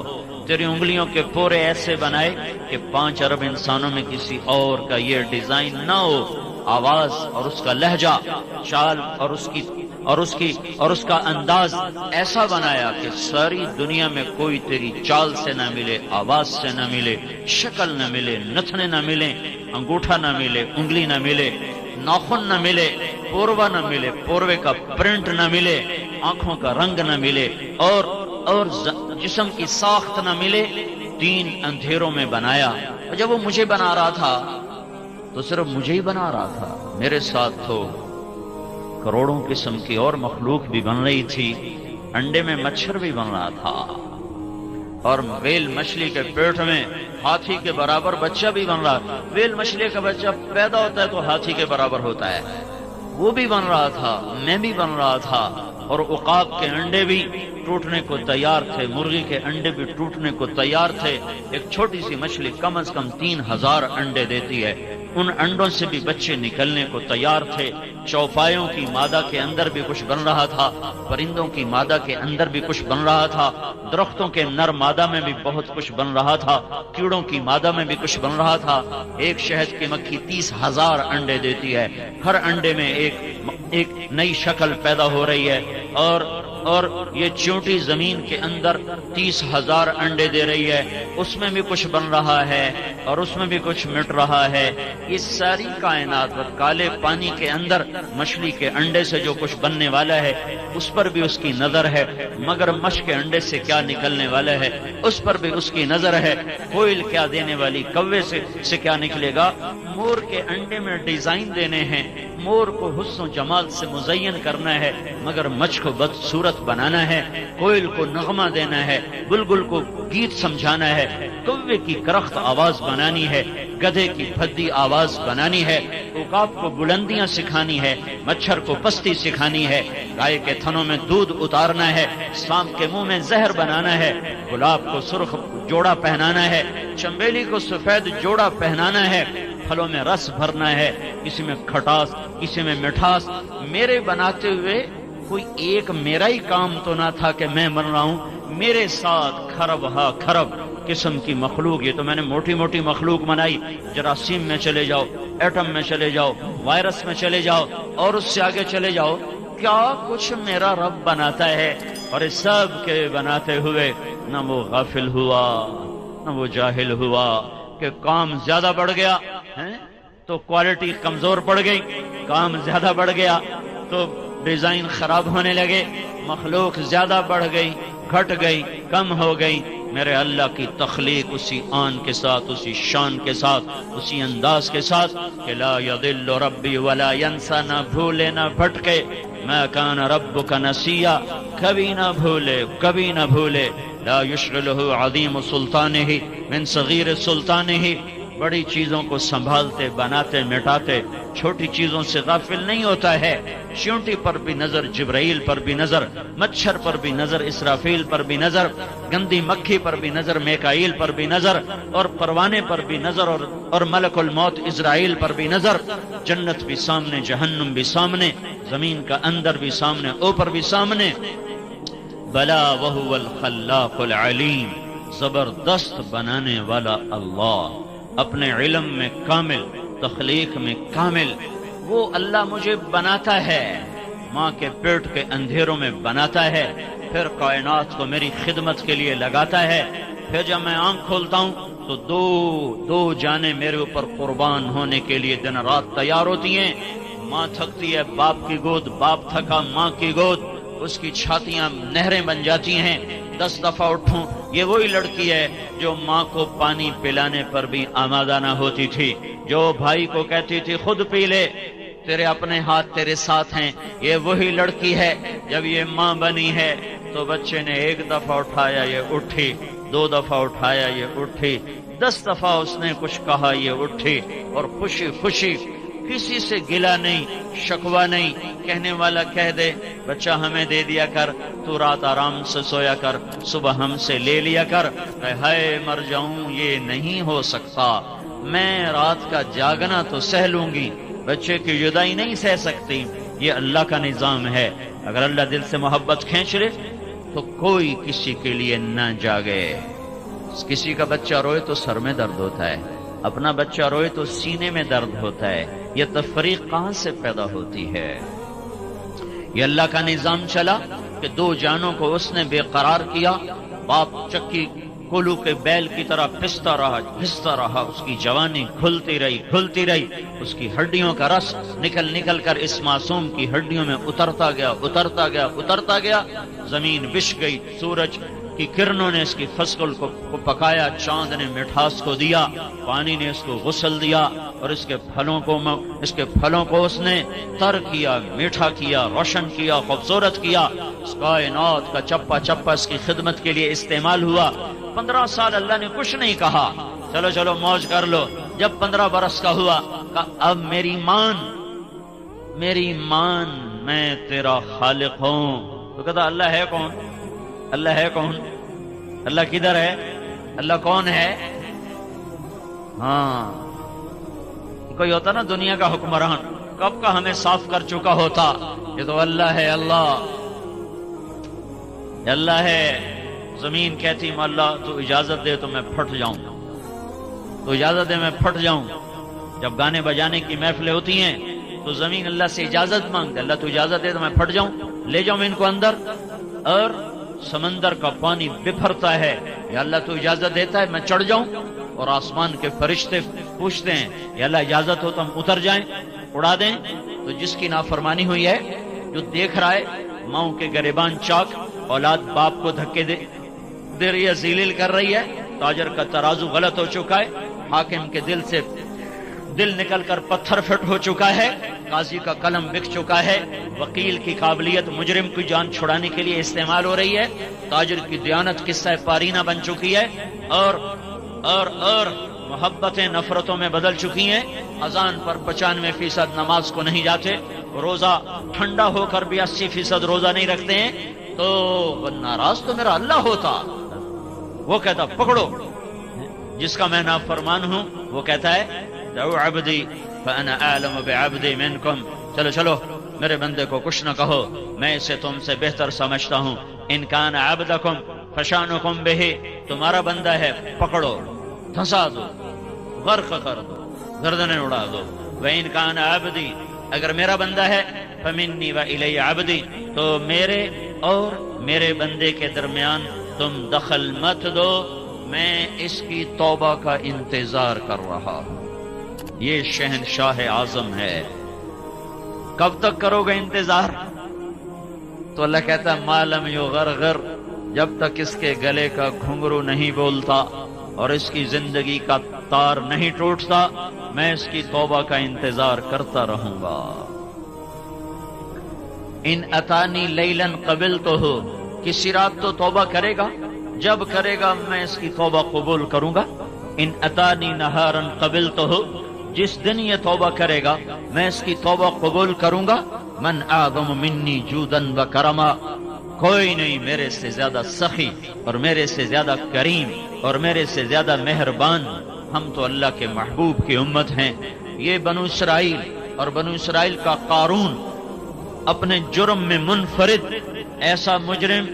تیری انگلیوں کے پورے ایسے بنائے کہ 5 ارب انسانوں میں کسی اور کا یہ ڈیزائن نہ ہو، آواز اور اس کا لہجہ، چال اور اس کا انداز ایسا بنایا کہ ساری دنیا میں کوئی تیری چال سے نہ ملے، آواز سے نہ ملے، شکل نہ ملے، نتنے نہ ملے، انگوٹھا نہ ملے، انگلی نہ ملے، ناخن نہ ملے، پوروا نہ ملے، پوروے کا پرنٹ نہ ملے، آنکھوں کا رنگ نہ ملے، اور جسم کی ساخت نہ ملے، 3 اندھیروں میں بنایا۔ اور جب وہ مجھے بنا رہا تھا تو صرف مجھے ہی بنا رہا تھا، میرے ساتھ تو کروڑوں قسم کی اور مخلوق بھی بن رہی تھی، انڈے میں مچھر بھی بن رہا تھا، اور ویل مچھلی کے پیٹ میں ہاتھی کے برابر بچہ بھی بن رہا تھا۔ ویل مچھلی کا بچہ پیدا ہوتا ہے تو ہاتھی کے برابر ہوتا ہے، وہ بھی بن رہا تھا، میں بھی بن رہا تھا، اور عقاب کے انڈے بھی ٹوٹنے کو تیار تھے، مرغی کے انڈے بھی ٹوٹنے کو تیار تھے۔ ایک چھوٹی سی مچھلی کم از کم 3000 انڈے دیتی ہے، ان انڈوں سے بھی بچے نکلنے کو تیار تھے۔ چوپایوں کی مادہ کے اندر بھی کچھ بن رہا تھا، پرندوں کی مادہ کے اندر بھی کچھ بن رہا تھا، درختوں کے نر مادہ میں بھی بہت کچھ بن رہا تھا، کیڑوں کی مادہ میں بھی کچھ بن رہا تھا۔ ایک شہد کی مکھی 30,000 انڈے دیتی ہے، ہر انڈے میں ایک نئی شکل پیدا ہو رہی ہے، اور یہ چونٹی زمین کے اندر 30,000 انڈے دے رہی ہے، اس میں بھی کچھ بن رہا ہے اور اس میں بھی کچھ مٹ رہا ہے۔ یہ ساری کائنات اور کالے پانی کے اندر مچھلی کے انڈے سے جو کچھ بننے والا ہے اس پر بھی اس کی نظر ہے، مگر مچھ کے انڈے سے کیا نکلنے والا ہے اس پر بھی اس کی نظر ہے، کوئل کیا دینے والی کوے سے کیا نکلے گا، مور کے انڈے میں ڈیزائن دینے ہیں، مور کو حسن و جمال سے مزین کرنا ہے، مگر مچھ کو بدصورت بنانا ہے، کوئل کو نغمہ دینا ہے، بلبل کو گیت سمجھانا ہے، کوے کی کرخت آواز بنانی ہے، گدھے کی بھدی آواز بنانی ہے، عقاب کو بلندیاں سکھانی ہے، مچھر کو پستی سکھانی ہے، گائے کے تھنوں میں دودھ اتارنا ہے، سانپ کے منہ میں زہر بنانا ہے، گلاب کو سرخ جوڑا پہنانا ہے، چنبیلی کو سفید جوڑا پہنانا ہے، پھلوں میں رس بھرنا ہے، کسی میں کھٹاس کسی میں مٹھاس۔ میرے بناتے ہوئے کوئی ایک میرا ہی کام تو نہ تھا کہ میں بن رہا ہوں، میرے ساتھ کھرب ہا کھرب قسم کی مخلوق۔ یہ تو میں نے موٹی موٹی مخلوق بنائی، جراثیم میں چلے جاؤ، ایٹم میں چلے جاؤ، وائرس میں چلے جاؤ، اور اس سے آگے چلے جاؤ، کیا کچھ میرا رب بناتا ہے۔ اور اس سب کے بناتے ہوئے نہ وہ غافل ہوا نہ وہ جاہل ہوا کہ کام زیادہ بڑھ گیا تو کوالٹی کمزور پڑ گئی، کام زیادہ بڑھ گیا تو ڈیزائن خراب ہونے لگے، مخلوق زیادہ بڑھ گئی، گھٹ گئی، کم ہو گئی۔ میرے اللہ کی تخلیق اسی آن کے ساتھ، اسی شان کے ساتھ، اسی انداز کے ساتھ کہ لا یضل ربی ولا ینسا، نہ بھولے نہ بھٹکے، ما کان ربک نسیا، کبھی نہ بھولے کبھی نہ بھولے، لا یشغلہ عظیم سلطانہ من صغیر سلطانہ، بڑی چیزوں کو سنبھالتے بناتے مٹاتے چھوٹی چیزوں سے غافل نہیں ہوتا ہے۔ چیونٹی پر بھی نظر، جبرائیل پر بھی نظر، مچھر پر بھی نظر، اسرافیل پر بھی نظر، گندی مکھی پر بھی نظر، میکائیل پر بھی نظر، اور پروانے پر بھی نظر، اور ملک الموت اسرائیل پر بھی نظر۔ جنت بھی سامنے، جہنم بھی سامنے، زمین کا اندر بھی سامنے، اوپر بھی سامنے۔ بلا وہو الخلاق العلیم، زبردست بنانے والا اللہ، اپنے علم میں کامل، تخلیق میں کامل، وہ اللہ مجھے بناتا ہے، ماں کے پیٹ کے اندھیروں میں بناتا ہے، پھر کائنات کو میری خدمت کے لیے لگاتا ہے، پھر جب میں آنکھ کھولتا ہوں تو دو جانیں میرے اوپر قربان ہونے کے لیے دن رات تیار ہوتی ہیں۔ ماں تھکتی ہے باپ کی گود، باپ تھکا ماں کی گود، اس کی چھاتیاں نہریں بن جاتی ہیں، 10 دفعہ اٹھوں یہ وہی لڑکی ہے جو ماں کو پانی پلانے پر بھی آمادہ نہ ہوتی تھی، جو بھائی کو کہتی تھی خود پی لے، تیرے اپنے ہاتھ تیرے ساتھ ہیں۔ یہ وہی لڑکی ہے جب یہ ماں بنی ہے تو بچے نے 1 دفعہ اٹھایا یہ اٹھی، 2 دفعہ اٹھایا یہ اٹھی، 10 دفعہ اس نے کچھ کہا یہ اٹھی، اور خوشی خوشی، کسی سے گلا نہیں، شکوہ نہیں، کہنے والا کہہ دے بچہ ہمیں دے دیا کر، تو رات آرام سے سویا کر، صبح ہم سے لے لیا کر، ہائے مر جاؤں یہ نہیں ہو سکتا، میں رات کا جاگنا تو سہ لوں گی، بچے کی جدائی نہیں سہ سکتی۔ یہ اللہ کا نظام ہے، اگر اللہ دل سے محبت کھینچ لے تو کوئی کسی کے لیے نہ جاگے۔ کسی کا بچہ روئے تو سر میں درد ہوتا ہے، اپنا بچہ روئے تو سینے میں درد ہوتا ہے، یہ تفریق کہاں سے پیدا ہوتی ہے؟ یہ اللہ کا نظام چلا کہ 2 جانوں کو اس نے بے قرار کیا، باپ چکی کولو کے بیل کی طرح پستا رہا، اس کی جوانی کھلتی رہی، اس کی ہڈیوں کا رس نکل کر اس معصوم کی ہڈیوں میں اترتا گیا، زمین بچھ گئی، سورج کی کرنوں نے اس کی فصل کو پکایا، چاند نے مٹھاس کو دیا، پانی نے اس کو غسل دیا، اور اس کے پھلوں کو اس نے تر کیا، میٹھا کیا، روشن کیا، خوبصورت کیا، اس کائنات کا چپا چپا اس کی خدمت کے لیے استعمال ہوا۔ 15 سال اللہ نے کچھ نہیں کہا، چلو موج کر لو۔ جب 15 برس کا ہوا، کہا اب میری مان میں تیرا خالق ہوں۔ تو کہتا اللہ ہے کون؟ اللہ کدھر ہے؟ اللہ کون ہے؟ ہاں، کوئی ہوتا نا دنیا کا حکمران، کب کا ہمیں صاف کر چکا ہوتا، یہ تو اللہ ہے، اللہ ہے۔ زمین کہتی اللہ تو اجازت دے تو میں پھٹ جاؤں، جب گانے بجانے کی محفلیں ہوتی ہیں تو زمین اللہ سے اجازت مانگتے، اللہ تو اجازت دے تو میں پھٹ جاؤں، لے جاؤں ان کو اندر، اور سمندر کا پانی بپھرتا ہے، یا اللہ تو اجازت دیتا ہے میں چڑھ جاؤں، اور آسمان کے فرشتے پوچھتے ہیں یا اللہ اجازت ہو تو ہم اتر جائیں، اڑا دیں۔ تو جس کی نافرمانی ہوئی ہے، جو دیکھ رہا ہے ماؤں کے گریبان چاک، اولاد باپ کو دھکے دے رہی ہے، ذلیل کر رہی ہے، تاجر کا ترازو غلط ہو چکا ہے، حاکم کے دل سے دل نکل کر پتھر فٹ ہو چکا ہے، قاضی کا قلم بک چکا ہے، وکیل کی قابلیت مجرم کی جان چھڑانے کے لیے استعمال ہو رہی ہے، تاجر کی دیانت قصہ پارینہ بن چکی ہے، اور محبتیں نفرتوں میں بدل چکی ہیں، اذان پر 95% نماز کو نہیں جاتے، روزہ ٹھنڈا ہو کر بھی 80% روزہ نہیں رکھتے ہیں، تو ناراض تو میرا اللہ ہوتا، وہ کہتا پکڑو جس کا میں نافرمان ہوں، وہ کہتا ہے دعو عبدی فانا اعلم بعبدی منکم، چلو میرے بندے کو کچھ نہ کہو، میں اسے تم سے بہتر سمجھتا ہوں، ان کان عبدکم فشانکم بہ، تمہارا بندہ ہے پکڑو، دھنسا دو، غرق کر دو، گردنیں اڑا دو، وان کان عبدی، اگر میرا بندہ ہے فمنی والی عبدی، تو میرے اور میرے بندے کے درمیان تم دخل مت دو، میں اس کی توبہ کا انتظار کر رہا ہوں۔ یہ شہنشاہ اعظم ہے، کب تک کرو گے انتظار؟ تو اللہ کہتا ہے ما لم یغرغر، جب تک اس کے گلے کا گھنگرو نہیں بولتا اور اس کی زندگی کا تار نہیں ٹوٹتا، میں اس کی توبہ کا انتظار کرتا رہوں گا۔ ان اتانی لیلن قبلتہ، کسی رات تو توبہ کرے گا، جب کرے گا میں اس کی توبہ قبول کروں گا۔ ان اتانی نہارن قبلتہ، جس دن یہ توبہ کرے گا میں اس کی توبہ قبول کروں گا۔ من اعظم منی جودن و کرما، کوئی نہیں میرے سے زیادہ سخی اور میرے سے زیادہ کریم اور میرے سے زیادہ مہربان، ہم تو اللہ کے محبوب کی امت ہیں۔ یہ بنو اسرائیل اور بنو اسرائیل کا قارون اپنے جرم میں منفرد، ایسا مجرم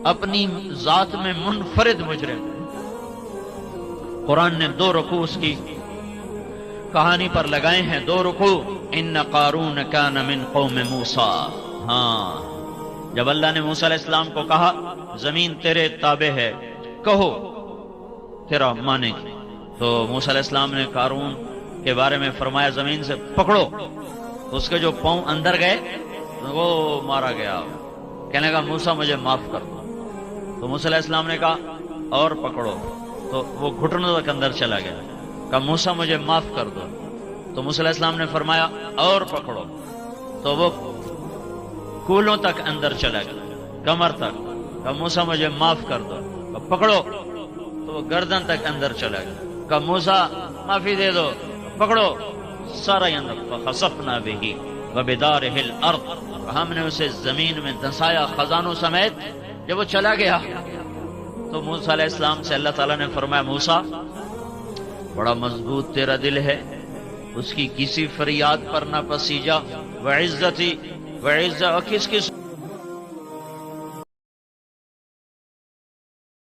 اپنی ذات میں منفرد مجرم، قرآن نے 2 رکوع اس کی کہانی پر لگائے ہیں، 2 رکوع۔ ان قارون کان من قوم موسیٰ، ہاں جب اللہ نے موسیٰ علیہ السلام کو کہا زمین تیرے تابع ہے، کہو تیرا مانے گی، تو موسیٰ علیہ السلام نے قارون کے بارے میں فرمایا زمین سے پکڑو، اس کے جو پاؤں اندر گئے وہ مارا گیا، کہنے لگا موسیٰ مجھے معاف کر دو، تو موسیٰ علیہ السلام نے کہا اور پکڑو، تو وہ گھٹنوں تک اندر چلا گیا. کہا موسیٰ مجھے معاف کر دو. تو موسیٰ علیہ السلام نے فرمایا اور پکڑو، تو وہ کولوں تک اندر چلا گیا، کمر تک. کہا موسیٰ مجھے معاف کر دو. کہا پکڑو، تو وہ گردن تک اندر چلا گیا. کہا موسیٰ معافی دے دو. پکڑو، سارا اندر. فخسفنا بہ وبدارہ الارض، ہم نے اسے زمین میں دھنسایا خزانوں سمیت. جب وہ چلا گیا تو موسیٰ علیہ السلام سے اللہ تعالیٰ نے فرمایا موسیٰ بڑا مضبوط تیرا دل ہے، اس کی کسی فریاد پر نہ پسیجا. وعزتی وعزت، اور کس کس